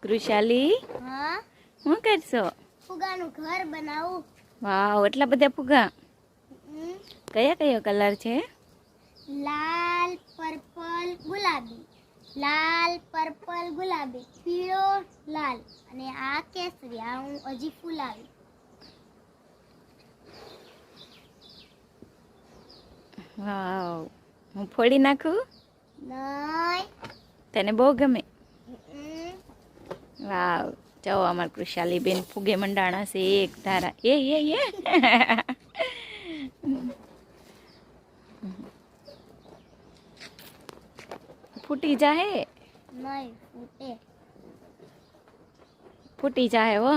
કૃષાલી, હા, શું કરશો? ફુગાનું ઘર બનાવું. વાવ, એટલા બધા ફુગા. કયા કયો કલર છે? લાલ, પર્પલ, ગુલાબી. લાલ, પર્પલ, ગુલાબી. પીળો, લાલ અને આ કેસરી. આ હું હજી ફૂલાવી. વાવ, હું ફોડી નાખું? નહીં. તને બહુ ગમે? વાવ, જાઓ અમાર કૃષાલી બેન ફુગે મંડાણા છે એક ધારા. એ ફૂટી જાહે. નહીં ફૂટે. ફૂટી જાહે હો.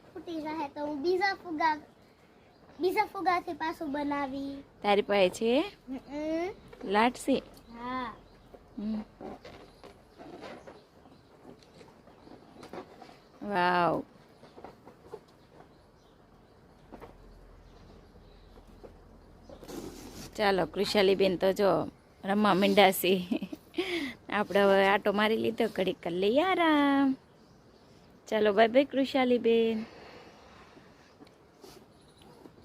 ફૂટી જાય તો હું બીજા ફુગાથી પાછું બનાવી. તારી પાસે છે લાટસી? હા. વાવ, ચાલો કૃષાલી બેન તો જો રમવા માંડ્યાસી. આપણે હવે આટો મારી લીધો, ઘડીક કરી લઈએ આરામ. ચાલો બાય બાય કૃષાલી બેન.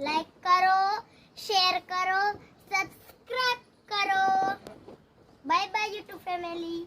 લાઈક કરો, શેર કરો, સબસ્ક્રાઇબ કરો. Bye bye YouTube family.